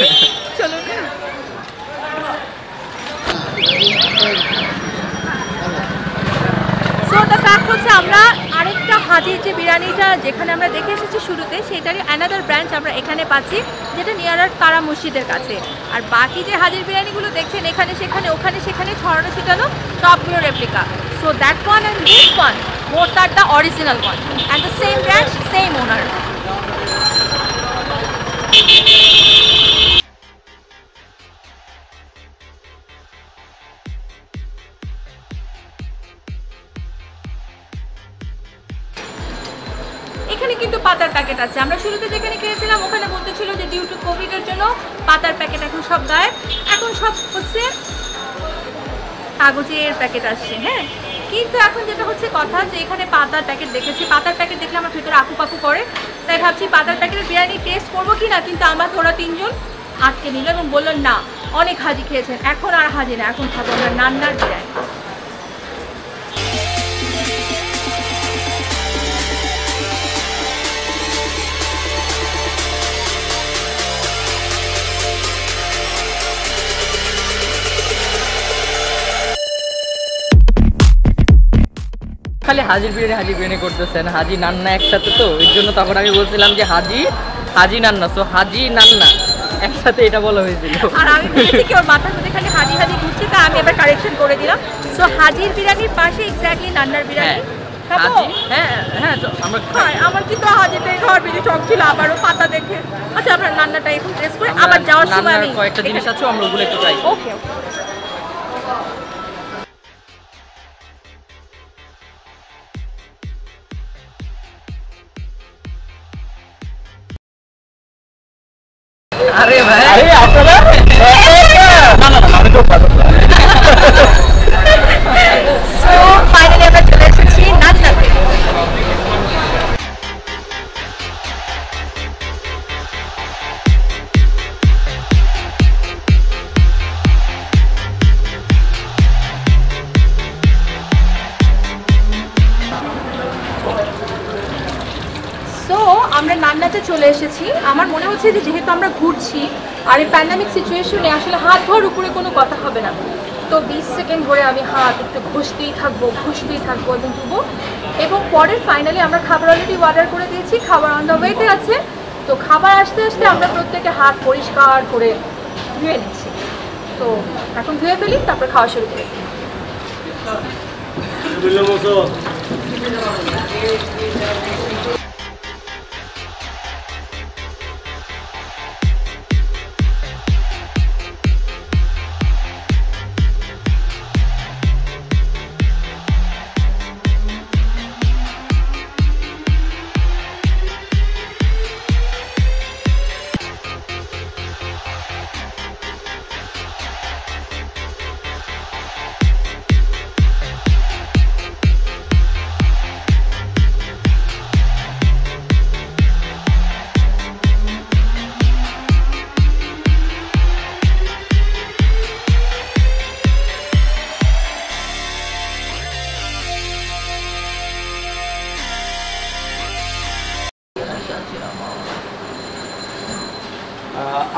চলুন। So the ইনফ্যাক্ট হচ্ছে আমরা আরেকটা হাজির যে বিরিয়ানিটা যেখানে আমরা দেখে এসেছি শুরুতে, সেটারই অ্যানাদার ব্রাঞ্চ আমরা এখানে পাচ্ছি, যেটা নিয়ারার তারা মসজিদের কাছে। আর বাকি যে হাজির বিরিয়ানিগুলো দেখছেন এখানে সেখানে ওখানে সেখানে ছড়ানো ছিটানো, সবগুলো replica. So that one and this one, both are the original one and the same branch, same owner. এখানে কিন্তু পাতার প্যাকেট আছে। আমরা শুরুতে যেখানে খেয়েছিলাম ওখানে বলতেছিল যে ডিউ টু কোভিডের জন্য পাতার প্যাকেট এখন সব গায়েব, এখন সব হচ্ছে কাগজের প্যাকেট আসছে। হ্যাঁ, কিন্তু এখন যেটা হচ্ছে কথা যে এখানে পাতার প্যাকেট দেখেছি, পাতার প্যাকেট দেখলে আমার ভেতরে আপু পাপু করে, তাই ভাবছি পাতার প্যাকেটের বিরিয়ানি টেস্ট করবো কি না। কিন্তু আমার ওরা 3 জন আটকে নিল এবং বললো না, অনেক হাজি খেয়েছেন, এখন আর হাজি না, এখন খাবো আমরা নান্নার বিরিয়ানি। খালি হাজির বিরিয়ানি করতেছেন, হাজি নান্না একসাথে, তো এর জন্য তখন আমি বলছিলাম যে হাজি নান্না, তো হাজি নান্না একসাথে এটা বলা হয়েছিল। আর আমি ভেবেছি কি ওর মাথার মধ্যে খালি হাজি হাজি ঘুরছে, তা আমি এবার কারেকশন করে দিলাম। সো হাজির বিরিয়ানির পাশে এক্স্যাক্টলি নান্নার বিরিয়ানি। হাজি, হ্যাঁ হ্যাঁ, আমরা আমার কিন্তু হাজিটাই খাওয়ার বেশি শখ ছিল, আবারও পাতা দেখে। আচ্ছা, আমরা নান্নাটা এখন টেস্ট করে আবার যাওয়ার সময় আমি কয়েকটা জিনিস আছে আমরা ওগুলো একটু ট্রাই করি। ওকে ওকে। আরে ভাই, আরে আপনারা সো ফাইনালি আমরা চলে এসেছি নান্নাতে। সো আমরা নান্নাতে চলে এসেছি। আমার মনে হচ্ছে যে যেহেতু আমরা ঘুরছি আর এই প্যান্ডামিক সিচুয়েশনে আসলে হাত ধোয়ার উপরে কোনো কথা হবে না, তো 20 সেকেন্ড ধরে আমি হাত একটু ঘষতেই থাকবো এবং ধুবো। এবং পরে ফাইনালি আমরা খাবার অলরেডি অর্ডার করে দিয়েছি, খাবার অন দ্য ওয়েতে আছে। তো খাবার আসতে আসতে আমরা প্রত্যেকে হাত পরিষ্কার করে ধুয়ে নিচ্ছি। তো এখন ধুয়ে ফেলি, তারপর খাওয়া শুরু করি।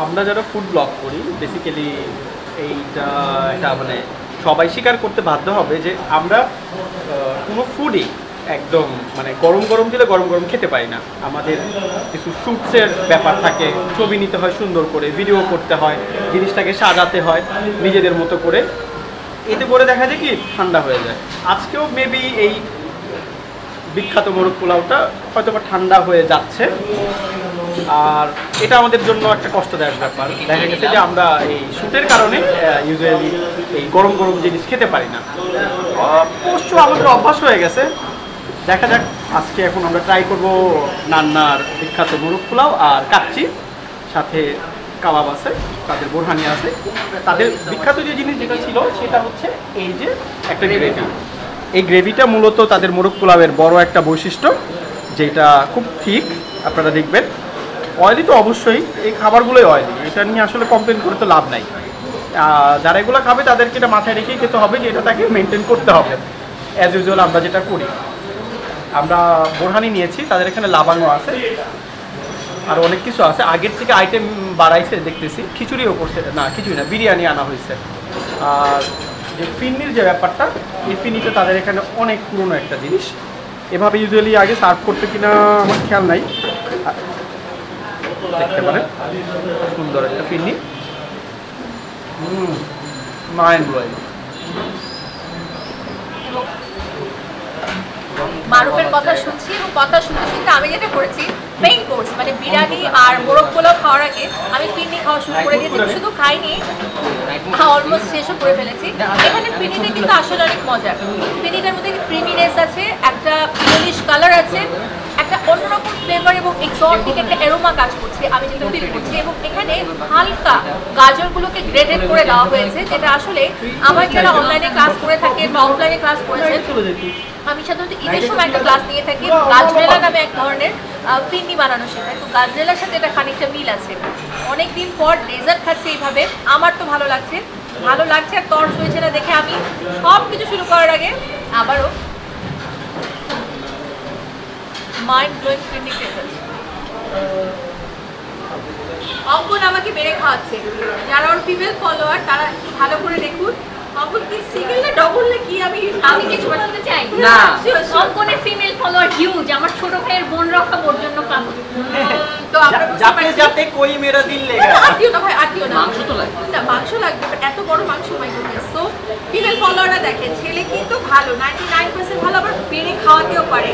আমরা যারা ফুড ব্লগ করি বেসিক্যালি এটা মানে সবাই স্বীকার করতে বাধ্য হবে যে আমরা কোনো ফুডই একদম মানে গরম গরম দিলে গরম গরম খেতে পারি না। আমাদের কিছু শ্যুটসের ব্যাপার থাকে, ছবি নিতে হয় সুন্দর করে, ভিডিও করতে হয়, জিনিসটাকে সাজাতে হয় নিজেদের মতো করে, এতে করে দেখা যায় কি ঠান্ডা হয়ে যায়। আজকেও মেবি এই বিখ্যাত মোরগ পোলাওটা হয়তো বা ঠান্ডা হয়ে যাচ্ছে, আর এটা আমাদের জন্য একটা কষ্টদায়ক ব্যাপার। দেখা গেছে যে আমরা এই শ্যুটের কারণে ইউজুয়ালি এই গরম গরম জিনিস খেতে পারি না, অবশ্য আমাদের অভ্যাস হয়ে গেছে। দেখা যাক, আজকে এখন আমরা ট্রাই করব নান্নার বিখ্যাত মোরগ পোলাও আর কাচ্চি, সাথে কাবাব আছে, তাদের বোরহানি আছে। তাদের বিখ্যাত যে জিনিস যেটা ছিল সেটা হচ্ছে এই যে একটা গ্রেভি। এই গ্রেভিটা মূলত তাদের মোরগ পোলাওয়ের বড় একটা বৈশিষ্ট্য, যেটা খুব ঠিক। আপনারা দেখবেন অয়েলি তো অবশ্যই, এই খাবারগুলোই অয়েলি, এটা নিয়ে আসলে কমপ্লেন করে তো লাভ নাই। যারা এগুলো খাবে তাদেরকে এটা মাথায় রেখেই খেতে হবে যে এটা তাকে মেনটেন করতে হবে। অ্যাজ ইউজুয়াল আমরা যেটা করি, আমরা বোরহানি নিয়েছি, তাদের এখানে লাবানো আছে, আর অনেক কিছু আছে। আগের থেকে আইটেম বাড়াইছে দেখতেছি, খিচুড়িও করছে, না খিচুড়ি না, বিরিয়ানি আনা হয়েছে। আর যে ফিন্নির যে ব্যাপারটা, এই ফিন্নিটা তাদের এখানে অনেক পুরনো একটা জিনিস। এভাবে ইউজুয়ালি আগে সার্ভ করতে কিনা আমার খেয়াল নাই। দেখতে পারেন সুন্দর একটা ফিন্নি, মাইন্ড ব্লোয়িং। মারুফের কথা শুনছি এবং কথা শুনতে শুনতে আমি যেটা করেছি, মেইন কোর্স মানে বিরিয়ানি আর মোরগ পোলাও খাওয়ার আগে আমি ফিরনি খাওয়া শুরু করে দিয়েছি। শুধু খাইনি, অলমোস্ট শেষও করে ফেলেছি। এখানে ফিরনিটা কিন্তু আসলে অনেক মজার। ফিরনিটার মধ্যে ক্রিমিনেস আছে, একটা ইয়েলিশ কালার আছে, একটা অন্যরকম ফ্লেভার এবং এক্সোটিক একটা অ্যারোমা কাজ করছে, আমি যেটা ফিল করছি। এবং এখানে হালকা গাজরগুলোকে গ্রেডেড করে দেওয়া হয়েছে, যেটা আসলে আমার যারা অনলাইনে ক্লাস করে থাকে বা অফলাইনে ক্লাস করেছে, আমি সাধারণত ঈদের সময় একটা ক্লাস নিয়ে থাকি। গাজরেলা নামে এক ধরনের ফিরনি বানানো শেখায়। তো গাজরেলার সাথে এটা খানিকটা মিল আছে। অনেকদিন পর ডেজার্ট খাচ্ছে এইভাবে, আমার তো ভালো লাগছে। আর তর্স হয়েছে না দেখে আমি সব কিছু শুরু করার আগে আবারও মাইন্ড ব্লোয়িং ফিরনি খেতে। অঙ্কন আমাকে বেড়ে খাওয়াচ্ছে। যারা ওর ফিমেল ফলোয়ার তারা একটু ভালো করে দেখুন। অঙ্কন কি সিঙ্গেল না ডবল না কি, আমি কিছু বলতে চাই না। অঙ্কনের ফিমেল ফলোয়ার হিউজ, আমার ছোট ভাইয়ের বোন রক্ষা পর্যন্ত পাবো। তো আমরা যাতে যাতে কই মেরা দিল লেগা। আত্মীয় না ভাই, আত্মীয় না, মাংস তো লাগে না, মাংস লাগবে, বাট এত বড় মাংস মাই গুডনেস। সো ফিমেল ফলোয়াররা দেখেন, ছেলে কিন্তু ভালো, 99% ভালো, আবার বেড়ে খাওয়াতেও পারে।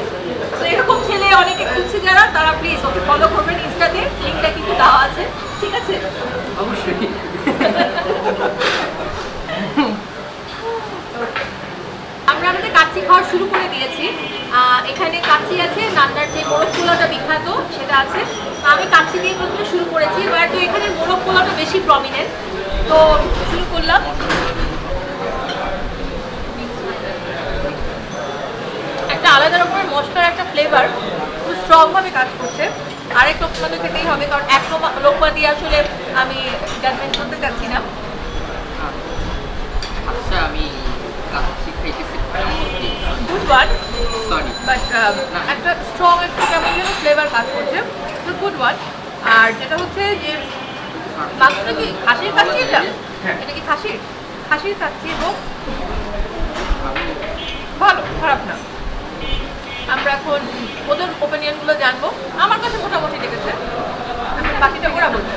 তো এরকম ছেলে অনেকে খুঁজছে যারা, তারা প্লিজ ওকে ফলো করবেন ইনস্টাতে, লিঙ্কটা কিন্তু দেওয়া আছে, ঠিক আছে? অবশ্যই। আমরা আমাদের কাচ্চি খাওয়া শুরু করে দিয়েছি। এখানে কাচ্চি আছে, নান্দার যে মোরগ পোলাওটা বিখ্যাত সেটা আছে। আমি কাচ্চি দিয়ে প্রথমে শুরু করেছি, বাট তো এখানে মোরগ পোলাওটা বেশি প্রমিনেন্ট, তো শুরু করলাম। একটা আলাদা রকমের মশলার একটা ফ্লেভার খুব স্ট্রংভাবে কাজ করছে। আরেক লোকমা তো খেতেই হবে, কারণ এক লোকমা দিয়ে আসলে আমি জাজমেন্ট করতে চাচ্ছি না। আচ্ছা, আমি কাচ্চি খাইতেছি, গুড ওয়ান, সরি। বাট একটা স্ট্রং একটা কেমন যেন ফ্লেভার কাজ করছে, তো গুড ওয়ান। আর যেটা হচ্ছে যে মাংসটা কি খাসির কাচ্চি, এটা কি খাসির কাচ্চি এবং ভালো, খারাপ না। আমরা এখন ওদের ওপিনিয়নগুলো জানবো। আমার কাছে মোটামুটি লেগেছে, এখন বাকিটা ওরা বলবে।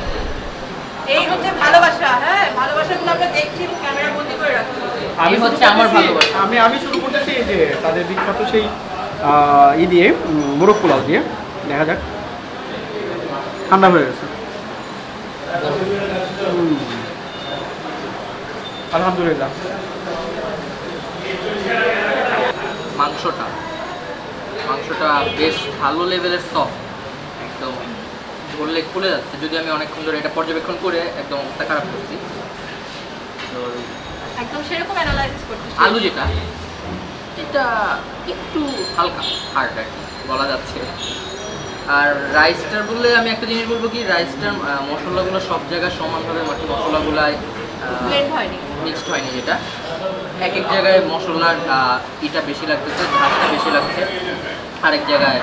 এই হচ্ছে ভালোবাসা। হ্যাঁ, ভালোবাসাগুলো আমরা দেখছি এবং ক্যামেরা বন্দি করে রাখছি। আমি হচ্ছে আমার ভালোবাসা। আমি শুরু করতেছি এই যে তাদের বিখ্যাত সেই ই দিয়ে, মোরগ পোলাও দিয়ে। দেখা যাক, ঠান্ডা হয়ে গেছে। আলহামদুলিল্লাহ। মাংসটা বেশ ভালো লেভেলের সফট, একদম ধরলে খুলে যাচ্ছে। যদি আমি অনেকক্ষণ ধরে এটা পর্যবেক্ষণ করে একদম অবস্থা খারাপ করছি। তো একদম সেরকম অ্যানালাইসিস করছি। আলু যেটা, এটা একটু হালকা হার্ড আর কি বলা যাচ্ছে। আর রাইসটার বললে আমি একটা জিনিস বলবো কি, রাইসটার মশলাগুলো সব জায়গায় সমানভাবে মশলাগুলাই ব্লেন্ড হয়নি, মিক্সড হয়নি। যেটা এক এক জায়গায় মশলার ইটা বেশি লাগতেছে, ঝাঁসটা বেশি লাগছে আরেক জায়গায়।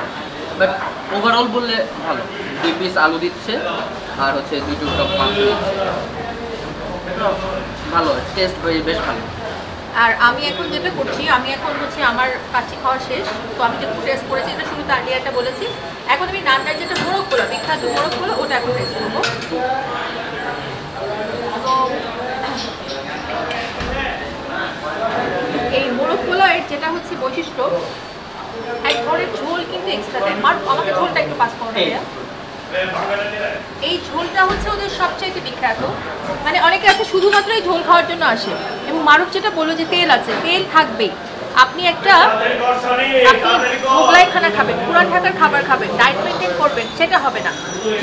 বাট ওভারঅল বললে ভালো। 2 পিস আলু দিচ্ছে আর হচ্ছে 2 টুকরা মাংস দিচ্ছে, ভালো টেস্ট বেশ ভালো। আর আমি এখন যেটা করছি, আমি এখন হচ্ছে আমার কাচ্চি খাওয়া শেষ, তো আমি যেটা টেস্ট করেছি এটা শুধু তার একটা বলেছি। এখন আমি রান্নার যেটা মোরগ পোলাও, বিখ্যাত মোরগ পোলাও, ওটা এখন টেস্ট করবো। তো এই মোরগ পোলাওয়ের যেটা হচ্ছে বৈশিষ্ট্য, এক ধরনের ঝোল কিন্তু এক্সট্রা দেয়। আমাকে ঝোলটা একটু পাস করো ভাইয়া। এই ঝোলটা হচ্ছে ওদের সবচাইতে বিখ্যাত। মানে অনেকে আছে শুধুমাত্র এই ঝোল খাওয়ার জন্য আসে। এবং মারুফ যেটা বললো যে তেল আছে, তেল থাকবেই। আপনি মোগলাই খানা খাবেন, পুরান ঢাকার খাবার খাবেন, ডায়েট মেনটেন করবেন, সেটা হবে না।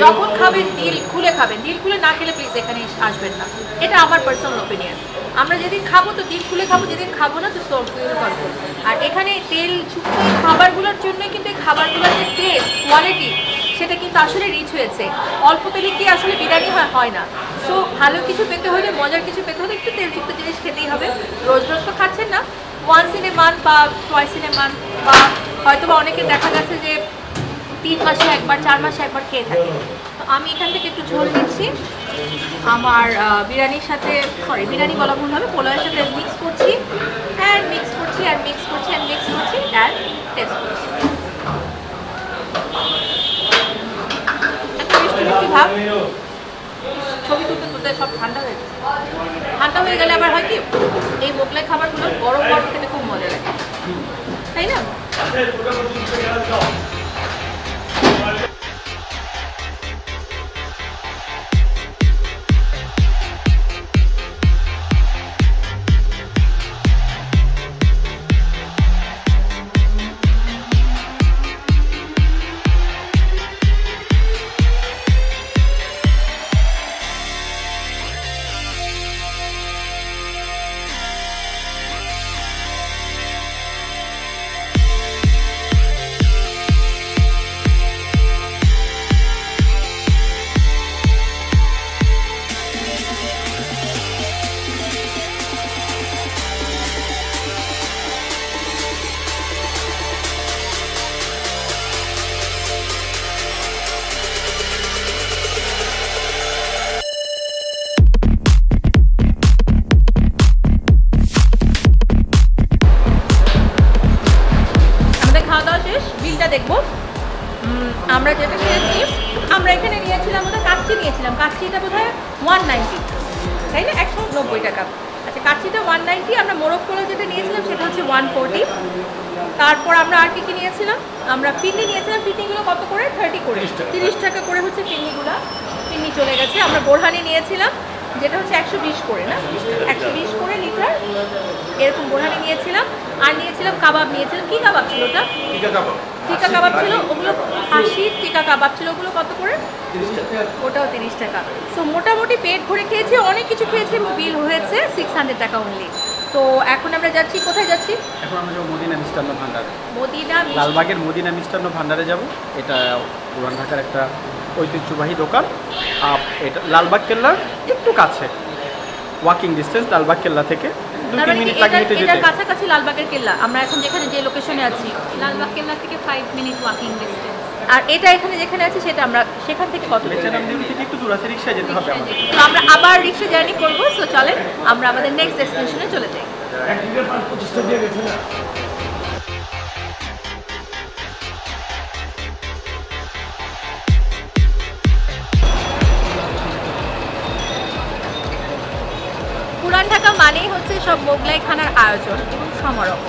যখন খাবেন দিল খুলে খাবেন, দিল খুলে না খেলে প্লিজ এখানে আসবেন না। এটা আমার পার্সোনাল ওপিনিয়ন। আমরা যেদিন খাবো তো দিল খুলে খাবো, যেদিন খাবো না তো সোল খুলে খাবো। আর এখানে তেল যুক্ত খাবারগুলোর জন্যই কিন্তু এই খাবারগুলোর যে টেস্ট, কোয়ালিটি, সেটা কিন্তু আসলে রিচ হয়েছে। অল্প তেলে কি আসলে বিরিয়ানি হয় না। সো ভালো কিছু পেতে হলে, মজার কিছু পেতে হলে একটু তেলযুক্ত জিনিস খেতেই হবে। রোজ রোজ তো খাচ্ছেন না, ওয়ান্স ইন এ মান্থ বা টুয়াইস ইন এ মান্থ, বা হয়তো বা অনেকে দেখা গেছে যে 3 মাসে একবার, 4 মাসে একবার খেয়ে থাকে। তো আমি এখান থেকে একটু ঝোল দিচ্ছি। আমার বিরিয়ানির সাথে সরি বিরিয়ানি বলা ভুল হবে, পোলাওয়ের সাথে মিক্স করছি অ্যান্ড মিক্স করছি অ্যান্ড মিক্স করছি অ্যান্ড মিক্স করছি অ্যান্ড টেস্ট করছি। একটা মিষ্টি মিষ্টি ভাব, ছবি তুলতে তুলতে সব ঠান্ডা হয়ে গেছে। ঠান্ডা হয়ে গেলে আবার হয় কি, এই মোগলাই খাবারগুলো গরম গরম খেতে খুব মজা লাগে, তাই না? দেখবো আমরা যেটা খেয়েছি, আমরা এখানে নিয়েছিলাম ওদের কাচ্চি নিয়েছিলাম, কাচ্চিটা বোধ হয় 190, তাই না? 190 টাকা। আচ্ছা, কাচ্চিটা 190, আমরা মোরগ পোলাও যেটা নিয়েছিলাম সেটা হচ্ছে 140। তারপর আমরা আর কি কি নিয়েছিলাম, আমরা ফিরনি নিয়েছিলাম, ফিরনিগুলো কত করে? 30 করে, 30 টাকা করে হচ্ছে ফিরনিগুলো। ফিরনি চলে গেছে। আমরা বোরহানি নিয়েছিলাম যেটা হচ্ছে 120 করে, না 120 করে লিটার, এরকম বোরহানি নিয়েছিলাম। আর নিয়েছিলাম কাবাব, নিয়েছিলাম কি কাবাব ছিল ওটা? টিকা কাবাব ছিল, ওগুলো 80 টিকা কাবাব ছিল, ওগুলো কত করে? ওটাও 30 টাকা। সো মোটামুটি পেট ভরে খেয়েছি, অনেক কিছু খেয়েছি এবং বিল হয়েছে 600 টাকা অনলি। তো এখন আমরা যাচ্ছি, কোথায় যাচ্ছি? এখন আমরা যাবো মদিনা মিষ্টান্ন ভান্ডার, মদিনা লালবাগের মদিনা মিষ্টান্ন ভান্ডারে যাব। এটা পুরান ঢাকার একটা ঐতিহ্যবাহী দোকান। এটা লালবাগ কেল্লার একটু কাছে, ওয়াকিং ডিস্টেন্স লালবাগ কেল্লা থেকে 2-3 মিনিট লাগে হেঁটে যেতে। এটার কাছাকাছি লালবাগের কেল্লা, আমরা এখন যেখানে যে লোকেশনে আছি লালবাগ কেল্লা থেকে 5 মিনিট ওয়াকিং ডিস্টেন্স। আর এটা এখানে যেখানে আছে সেটা আমরা সেখান থেকে কত দূরে? বেচারাম দেবী থেকে একটু দূর আছে, রিক্সায় যেতে হবে আমাদের। তো আমরা আবার রিক্সা জার্নি করবো। সো চলেন আমরা আমাদের নেক্সট ডেস্টিনেশনে চলে যাই। পুরান ঢাকা মানেই হচ্ছে সব মোগলাই খানার আয়োজন এবং সমারোহ।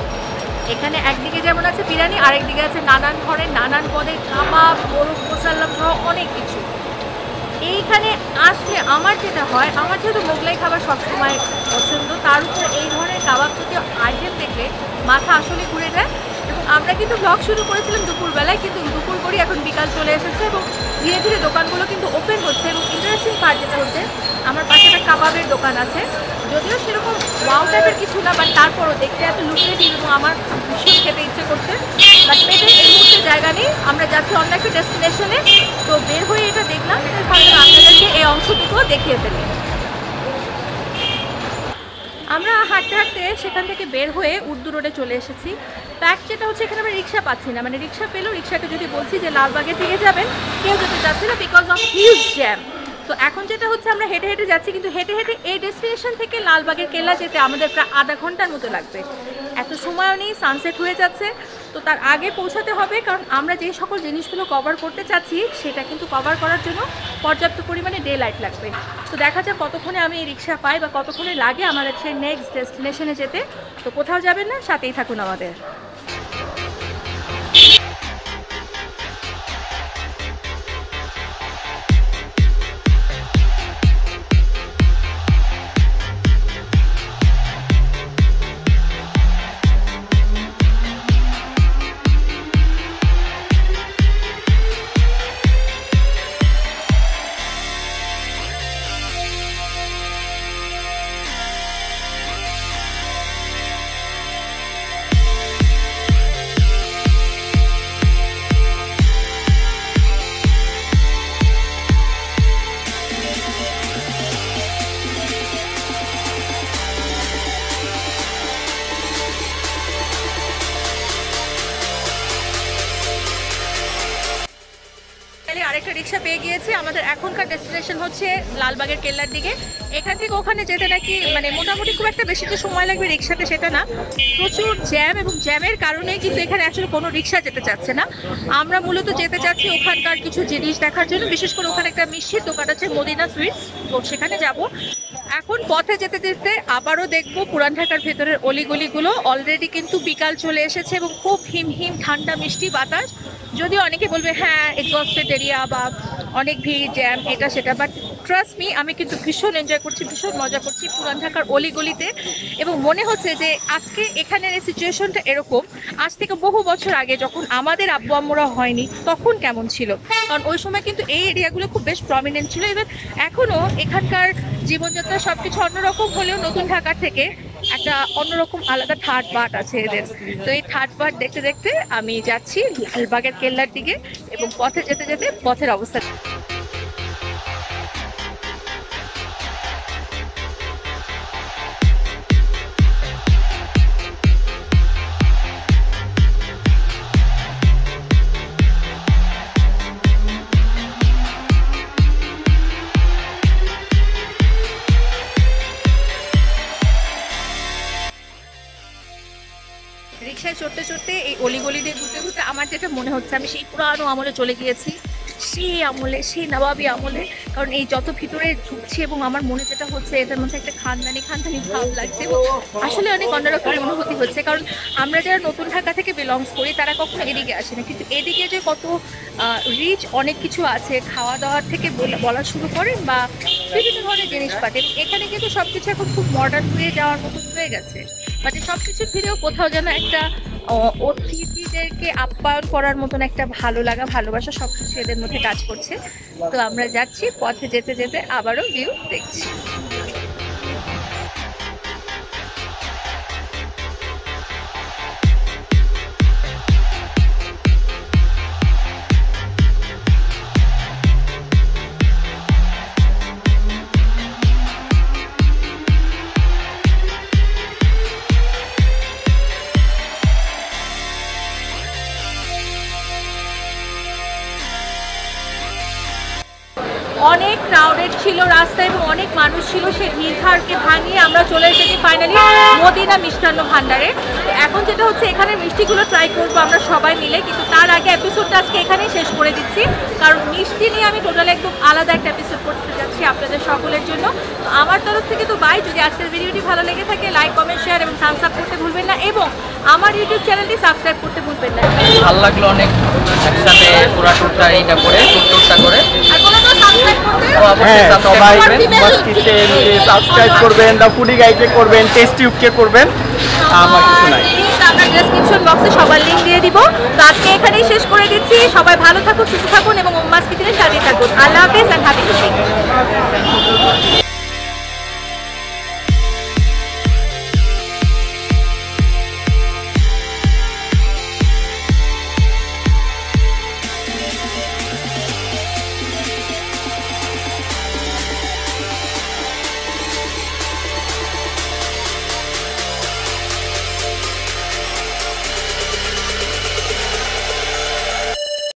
এখানে একদিকে যেমন আছে বিরিয়ানি, আরেকদিকে আছে নানান ধরনের নানান পদের কাবাব, মোরগ মোসাল্লাম সহ অনেক কিছু। এইখানে আসলে আমার যেটা হয়, আমার যেহেতু মোগলাই খাবার সবসময় পছন্দ, তার উপর এই ধরনের কাবাব জাতীয় আইটেম দেখলে মাথা আসলে ঘুরে যায়। এবং আমরা কিন্তু ব্লগ শুরু করেছিলাম দুপুরবেলায়, কিন্তু দুপুর করেই এখন বিকাল চলে এসেছে এবং ধীরে ধীরে দোকানগুলো কিন্তু ওপেন হচ্ছে। এবং ইন্টারেস্টিং পার্ট যেটা হচ্ছে, আমার পাশে একটা কাবাবের দোকান আছে, যদিও সেরকম ওয়াও টাইপের কিছু না, বাট তারপরও দেখতে এত লুক্রেটিভ এবং আমার ভীষণ খেতে ইচ্ছে করছে। বাট পেটে এই মুহূর্তে জায়গা নেই, আমরা যাচ্ছি অন্য একটা ডেস্টিনেশনে। তো বের হয়ে এটা দেখলাম, ভাবলাম আপনাদেরকে এই অংশটুকুও দেখিয়ে ফেলি। আমরা হাঁটতে হাঁটতে সেখান থেকে বের হয়ে উর্দু রোডে চলে এসেছি। ফ্যাক্ট যেটা হচ্ছে, এখানে আমরা রিক্সা পাচ্ছি না, মানে রিক্সা পেলেও রিক্সাকে যদি বলছি যে লালবাগের দিকে যাবেন, কেউ যেতে চাচ্ছে না বিকজ অফ হিউজ জ্যাম। তো এখন যেটা হচ্ছে, আমরা হেঁটে হেঁটে যাচ্ছি, কিন্তু হেঁটে হেঁটে এই ডেস্টিনেশন থেকে লালবাগের কেল্লা যেতে আমাদের প্রায় আধা ঘন্টার মতো লাগবে। এত সময়ও নেই, সানসেট হয়ে যাচ্ছে। তো তার আগে পৌঁছাতে হবে, কারণ আমরা যে সকল জিনিসগুলো কভার করতে চাচ্ছি সেটা কিন্তু কভার করার জন্য পর্যাপ্ত পরিমাণে ডে লাইট লাগবে। তো দেখা যাক কতক্ষণে আমি এই রিক্সা পাই বা কতক্ষণে লাগে আমাদের সেই নেক্সট ডেস্টিনেশনে যেতে। তো কোথাও যাবেন না, সাথেই থাকুন আমাদের। পেয়ে গিয়েছি। আমাদের এখনকার ডেস্টিনেশন হচ্ছে লালবাগের কেল্লার দিকে। এখান থেকে ওখানে যেতে নাকি মানে মোটামুটি খুব একটা বেশি যে সময় লাগবে রিক্সাতে সেটা না, প্রচুর জ্যাম, এবং জ্যামের কারণে কিন্তু এখানে আসলে কোনো রিক্সা যেতে চাচ্ছে না। আমরা মূলত যেতে চাচ্ছি ওখানকার কিছু জিনিস দেখার জন্য, বিশেষ করে ওখানে একটা মিষ্টির দোকান আছে মদিনা সুইটস, তো সেখানে যাব। এখন পথে যেতে যেতে আবারও দেখবো পুরান ঢাকার ভেতরের অলিগলিগুলো। অলরেডি কিন্তু বিকাল চলে এসেছে এবং খুব হিমহিম ঠান্ডা মিষ্টি বাতাস। যদিও অনেকে বলবে হ্যাঁ এক্সস্টেড এরিয়া বা অনেক ভিড় জ্যাম এটা সেটা, বাট ট্রাস্ট মি আমি কিন্তু ভীষণ এনজয় করছি, ভীষণ মজা করছি পুরান ঢাকার অলিগলিতে। এবং মনে হচ্ছে যে আজকে এখানের এই সিচুয়েশনটা এরকম আজ থেকে বহু বছর আগে যখন আমাদের আব্বু আম্মুরা হয়নি তখন কেমন ছিল, কারণ ওই সময় কিন্তু এই এরিয়াগুলো খুব বেশ প্রমিনেন্ট ছিল। এবার এখনও এখানকার জীবনযাত্রা সব কিছু অন্যরকম হলেও নতুন ঢাকার থেকে একটা অন্যরকম আলাদা থার্ড পার্ট আছে এদের। তো এই থার্ড পার্ট দেখতে দেখতে আমি যাচ্ছি লালবাগের কেল্লার দিকে, এবং পথে যেতে যেতে পথের অবস্থা রিক্সায় চড়তে চড়তে এই অলিগলি দিয়ে ঘুরতে ঘুরতে আমার যেটা মনে হচ্ছে আমি সেই পুরানো আমলে চলে গিয়েছি, সেই আমলে, সেই নবাবী আমলে। কারণ এই যত ভিতরে ঢুকছি এবং আমার মনে যেটা হচ্ছে এটার মধ্যে একটা খানদানি ভাব লাগছে এবং আসলে অনেক অন্যরকম অনুভূতি হচ্ছে। কারণ আমরা যারা নতুন ঢাকা থেকে বিলংস করি তারা কখনো এদিকে আসে না, কিন্তু এদিকে যে কত রিচ অনেক কিছু আছে, খাওয়া দাওয়ার থেকে বলা শুরু করেন বা বিভিন্ন ধরনের জিনিসপাতি, এখানে কিন্তু সব কিছু এখন খুব মডার্ন হয়ে যাওয়ার মতো হয়ে গেছে। বাট সব কিছু ফিরেও কোথাও যেন একটা অতিথিদেরকে আপ্যায়ন করার মতন একটা ভালো লাগা, ভালোবাসা সব কিছু এদের মধ্যে কাজ করছে। তো আমরা যাচ্ছি, পথে যেতে যেতে আবারও ভিউ দেখছি। অনেক ক্রাউডেড ছিল রাস্তায় এবং অনেক মানুষ ছিল, সেই ভিড়ভাড়কে ভাঙিয়ে আমরা চলে এসেছি ফাইনালি মদিনা মিষ্টান্ন ভান্ডারে। এখন যেটা হচ্ছে এখানে মিষ্টিগুলো ট্রাই করবো আমরা সবাই মিলে, কিন্তু তার আগে এপিসোডটা আজকে এখানেই শেষ করে দিচ্ছি, কারণ মিষ্টি নিয়ে আমি টোটালি একদম আলাদা একটা এপিসোড করতে যাচ্ছি আপনাদের সকলের জন্য। তো আমার তরফ থেকে তো বাই। যদি আজকের ভিডিওটি ভালো লেগে থাকে লাইক কমেন্ট শেয়ার এবং থামস আপ করতে ভুলবেন না, এবং আমার ইউটিউব চ্যানেলটি সাবস্ক্রাইব করতে ভুলবেন না। ভালো লাগলো অনেক একসাথে পুরো টুরটা এইটা করে টুরটা করে। আর কোনো তো সাবস্ক্রাইব করতে হ্যাঁ সবাই উম্মাস কিচেনকে সাবস্ক্রাইব করবেন, দ্য ফুডি গাইডকে করবেন, টেস্টি উককে করবেন, আমার কিছু নাই। আমরা ডেসক্রিপশন বক্সে সবার লিংক দিয়ে দিব। তো আজকে এখানেই শেষ করে দিচ্ছি। সবাই ভালো থাকুন, সুস্থ থাকুন এবং উম্মাস কিচেনের সাথে থাকুন। আল্লাহ হাফেজ এন্ড হ্যাপি কুকিং।